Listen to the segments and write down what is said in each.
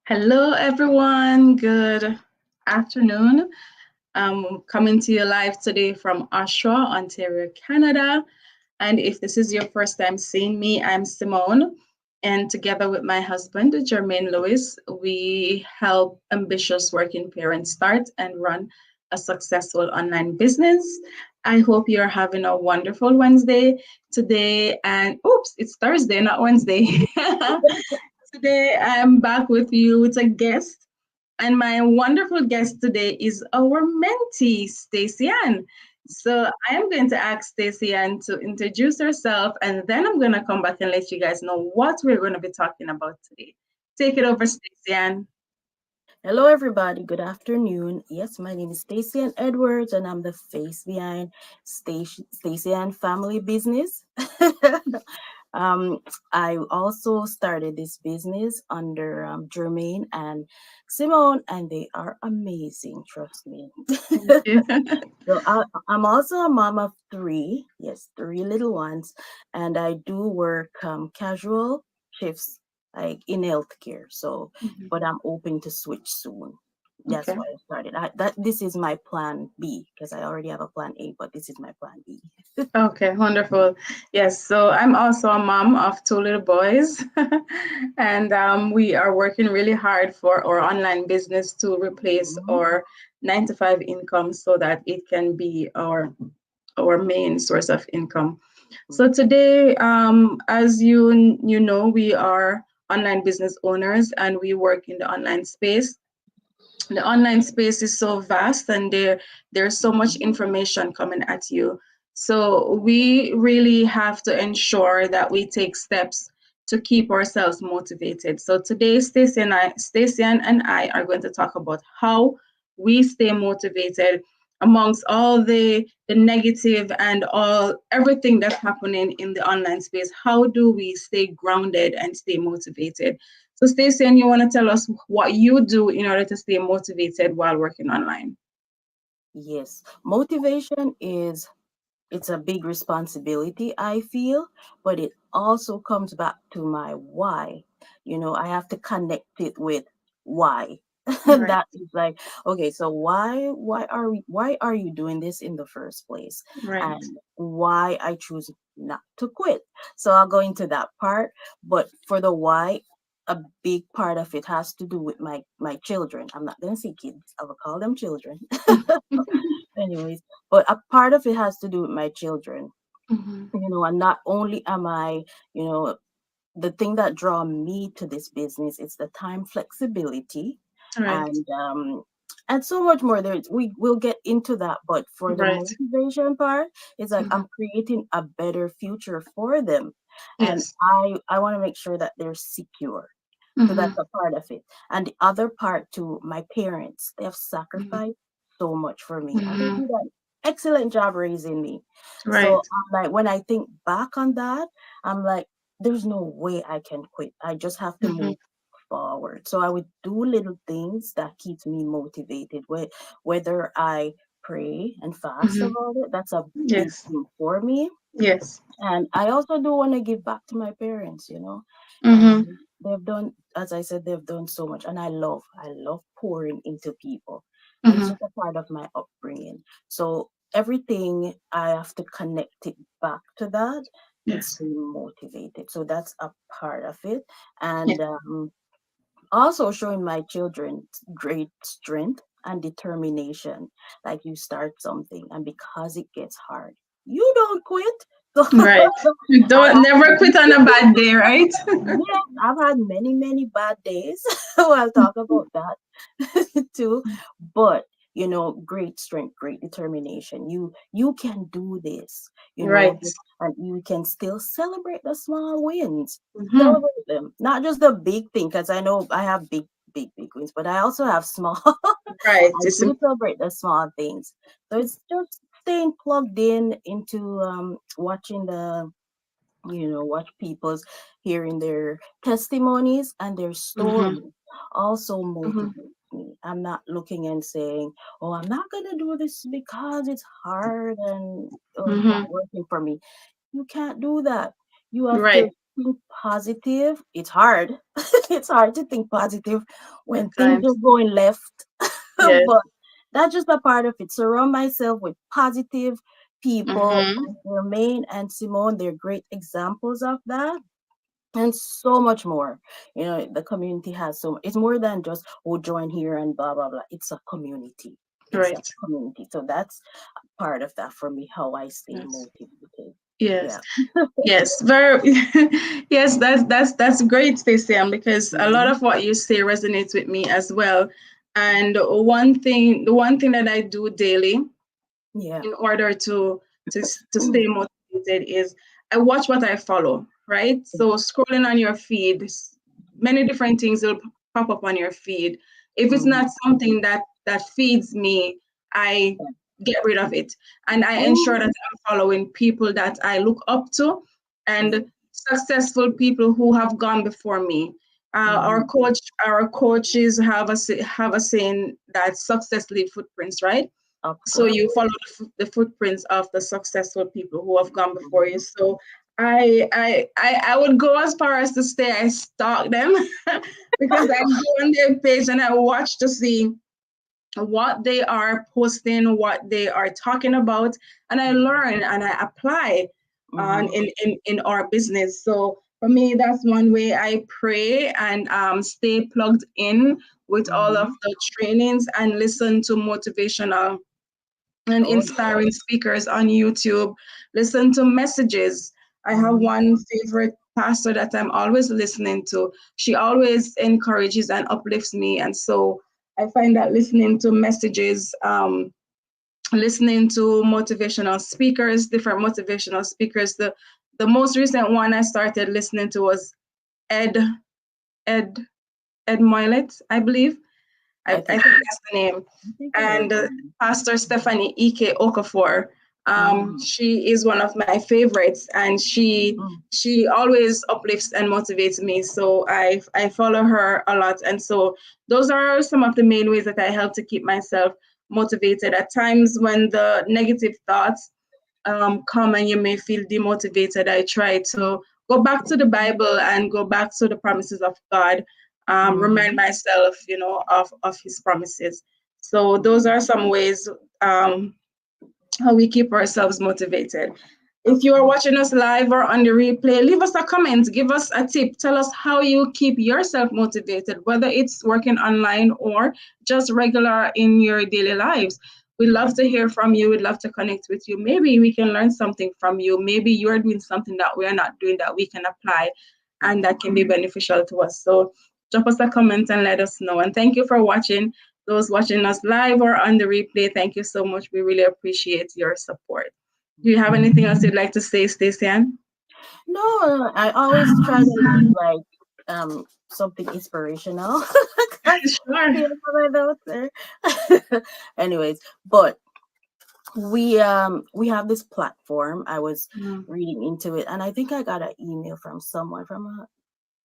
Hello, everyone. Good afternoon. I'm coming to you live today from Oshawa, Ontario, Canada. And if this is your first time seeing me, I'm Simone. And together with my husband, Jermaine Lewis, we help ambitious working parents start and run a successful online business. I hope you're having a wonderful Wednesday today. And oops, it's Thursday, not Wednesday. Today, I'm back with you with a guest, and my wonderful guest today is our mentee, Stacey Ann. So I am going to ask Stacey Ann to introduce herself, and then I'm going to come back and let you guys know what we're going to be talking about today. Take it over, Stacey Ann. Hello, everybody. Good afternoon. Yes, my name is Stacey Ann Edwards, and I'm the face behind Stacey Ann Family Business. um, I also started this business under Jermaine and Simone, and they are amazing. Trust me. Thank you. I'm also a mom of three. Yes, three little ones, and I do work casual shifts like in healthcare. So Mhm. but I'm open to switch soon. That's Okay. why I started. This is my plan B because I already have a plan A, but this is my plan B. Okay, wonderful. Yes, so I'm also a mom of two little boys, and we are working really hard for our online business to replace Mhm. our 9 to 5 income so that it can be our main source of income. So today, as you know, we are online business owners and we work in the online space. The online space is so vast and there's so much Mhm. information coming at you, so we really have to ensure that we take steps to keep ourselves motivated. So today Stacey and I are going to talk about how we stay motivated amongst all the negative and all everything that's happening in the online space. How do we stay grounded and stay motivated? So, Stacey, and you want to tell us what you do in order to stay motivated while working online? Yes, motivation is it's a big responsibility, I feel, but it also comes back to my why. I have to connect it with why. And Right, that is like, okay, so why are you doing this in the first place? right. And why I choose not to quit. So I'll go into that part. But for the why, a big part of it has to do with my children. I'm not gonna say kids, I will call them children. Anyways, but a part of it has to do with my children. Hmm. And not only am I, you know, the thing that draw me to this business is the time flexibility, Right, and so much more. We will get into that, but for the right. motivation part, it's like Hmm. I'm creating a better future for them, and Yes. I want to make sure that they're secure. So Hmm. that's a part of it. And the other part too, my parents, they have Hmm. sacrificed so much for me. And they Hmm. did an excellent job raising me. So Right. I'm like, when I think back on that, I'm like, there's no way I can quit. I just have to Hmm. move forward. So I would do little things that keeps me motivated. Whether I pray and fast Hmm. about it, that's a big Yes. thing for me. Yes. And I also do want to give back to my parents. Hmm. They've done, as I said, they've done so much, and I love pouring into people, and it's Hmm. just a part of my upbringing. So everything I have to connect it back to that keeps Yes. me motivated. So that's a part of it, and Yes. also showing my children great strength and determination. Like you start something, and because it gets hard, you don't quit. So Right. I've Don't never had quit on a bad day, right? yes, I've had many, many bad days. So I'll talk about that too. But great strength, great determination. You can do this, Right. and you can still celebrate the small wins. Hmm. Celebrate them. Not just the big thing, because I know I have big, big, big wins, but I also have small. Right. I do celebrate the small things. So it's just staying plugged in into watching watch people's hearing their testimonies and their Hmm. stories also Hmm. motivates me. I'm not looking and saying, oh, I'm not gonna do this because it's hard and oh, it's not Hmm. working for me. You can't do that. You have to Right. think positive, it's hard. It's hard to think positive when At things are times. going left. Yes. But that's just a part of it. Surround myself with positive people. Mm-hmm. And Jermaine and Simone, they're great examples of that. And so much more. The community has it's more than just, oh, join here and blah, blah, blah. It's a community. It's a Right. community. So that's part of that for me, how I stay Yes. motivated. Yes. Yeah. Yes. Very. Yes. That's great, Stacey, because a lot Mhm. of what you say resonates with me as well. And the one thing that I do daily Yeah. in order to stay motivated is I watch what I follow, right? So scrolling on your feed, many different things will pop up on your feed. If it's Mhm. not something that feeds me, I get rid of it. And I ensure that Oh, I'm following people that I look up to yeah. and successful people who have gone before me. Our Mhm. coach, our coaches have a saying that success leave footprints, right? Of So course. you follow the footprints of the successful people who have gone before you. Mhm. So I would go as far as to say I stalk them because I go on their page and I watch to see what they are posting, what they are talking about, and I learn and I apply Mhm. in our business. So for me, that's one way I pray and stay plugged in with all of Mhm. the trainings and listen to motivational and Oh, inspiring speakers on YouTube. Listen to messages. I have mhm. one favorite pastor that I'm always listening to. She always encourages and uplifts me. And so I find that listening to messages, listening to motivational speakers, different motivational speakers. The most recent one I started listening to was Ed Ed Ed Moylet, I believe. I I think think that's the name. I think I heard And them. Pastor Stephanie Ike Okafor. Mhm. She is one of my favorites, and Mm. she always uplifts and motivates me. So I follow her a lot, and so those are some of the main ways that I help to keep myself motivated. At times when the negative thoughts come and you may feel demotivated, I try to go back to the Bible and go back to the promises of God, remind Mhm. myself, of His promises. So those Mhm. are some ways how we keep ourselves motivated. Of If you are course. watching us live or on the replay, leave us a comment, give us a tip, tell us how you keep yourself motivated, whether it's working online or just regular in your daily lives. We'd love to hear from you. We'd love to connect with you. Maybe we can learn something from you. Maybe you're doing something that we're not doing that we can apply and that can be beneficial to us. So drop us a comment and let us know. And thank you for watching. Those watching us live or on the replay, thank you so much. We really appreciate your support. Do you have anything else you'd like to say, Stacey Ann? No, I always try to leave like something inspirational. That's Sure. yeah, what I know there. Anyways, but we have this platform. I was Mm, reading into it, and I think I got an email from someone from a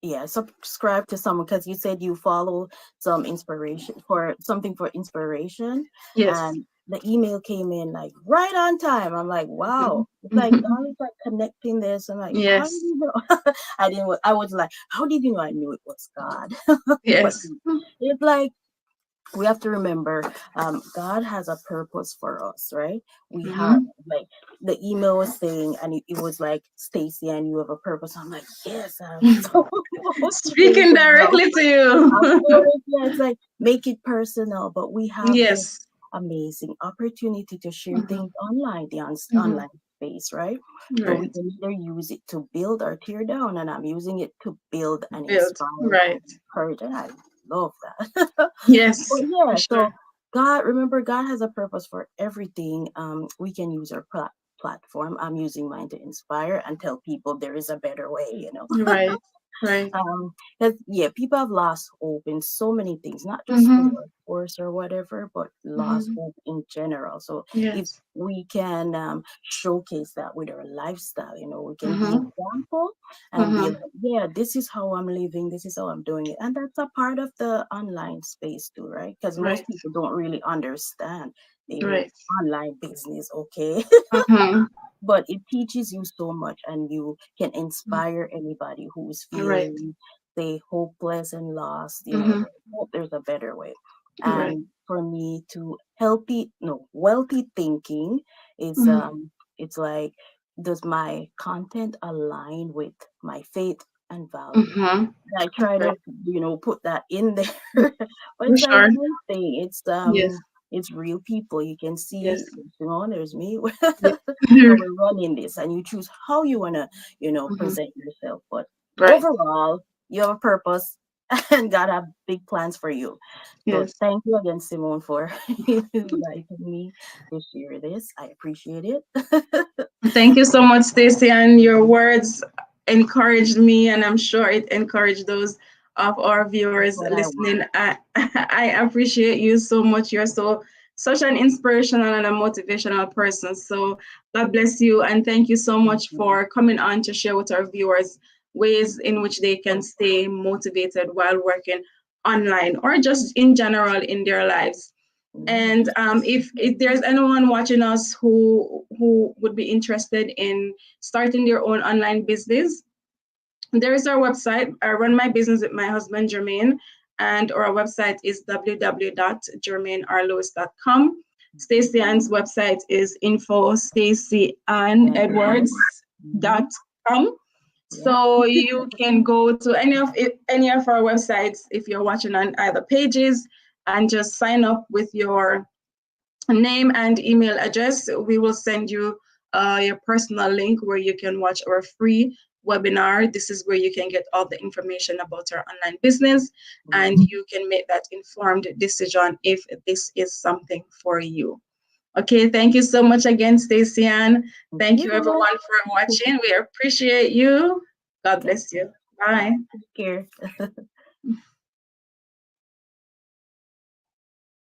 yeah, subscribe to someone because you said you follow some inspiration for something for inspiration, yes. and the email came in like right on time. I'm like, wow, Mhm. it's like God is like connecting this. I'm like, how did Yes. you know? I didn't. I was like, how did you know? I knew it was God, but Yes. it's like we have to remember God has a purpose for us, right? We have Hmm. like the email was saying, and it was like, Stacy, and you have a purpose. I'm like, yes, I'm so Speaking motivated now. directly to Of you. course, yeah, it's like make it personal, but we have this Yes. amazing opportunity to share Hmm. things online, the Hmm. online space, right? So we Right. can either use it to build or tear down, and I'm using it to build and Build. inspire and Right. encourage, and I love that. But Yes, for yeah, sure. so God, remember, God has a purpose for everything. We can use our platform. I'm using mine to inspire and tell people there is a better way. Right. Right. Because yeah, people have lost hope in so many things, not just the Hmm. workforce or whatever, but lost Hmm. hope in general. So if Yes. we can showcase that with our lifestyle, we can be Hmm. example and be Hmm. like, yeah, this is how I'm living, this is how I'm doing it, and that's a part of the online space too, right? Because most Right. people don't really understand their Right. online business. Okay. Hmm. but it teaches you so much, and you can inspire anybody who's Right. feeling, say, hopeless and lost. Mm-hmm. Hope there's a better way. Right. And for me to wealthy thinking is Mm-hmm. it's like, does my content align with my faith and value? Mm-hmm. I try Right. to, put that in there. But For it's like sure. same thing. Yes. It's real people. You can see, Yes. there's me. Yeah. So we're running this, and you choose how you wanna, Mm-hmm. present yourself. But Right. overall, you have a purpose, and God have big plans for you. So Yes. thank you again, Simone, for inviting me to share this. I appreciate it. Thank you so much, Stacey, and your words encouraged me, and I'm sure it encouraged those of our That's viewers what I want. listening. I appreciate you so much. You're such an inspirational and a motivational person. So God bless you, and thank you so Thank much you. for coming on to share with our viewers ways in which they can stay motivated while working online or just in general in their lives. Yeah. And if there's anyone watching us who would be interested in starting their own online business, there is our website. I run my business with my husband Jermaine, and our website is www.jermainearlois.com. Stacey Ann's website is Edward. Mm-hmm. infostaceyannedwards.com. Yeah. So you can go to any of our websites if you're watching on either pages and just sign up with your name and email address. We will send you your personal link where you can watch our free webinar. This is where you can get all the information about our online business and Mm-hmm. you can make that informed decision if this is something for you. Okay, thank you so much again, Stacey Ann. Thank Thank you you. everyone for watching. We appreciate you. God bless you. Bye. Take care.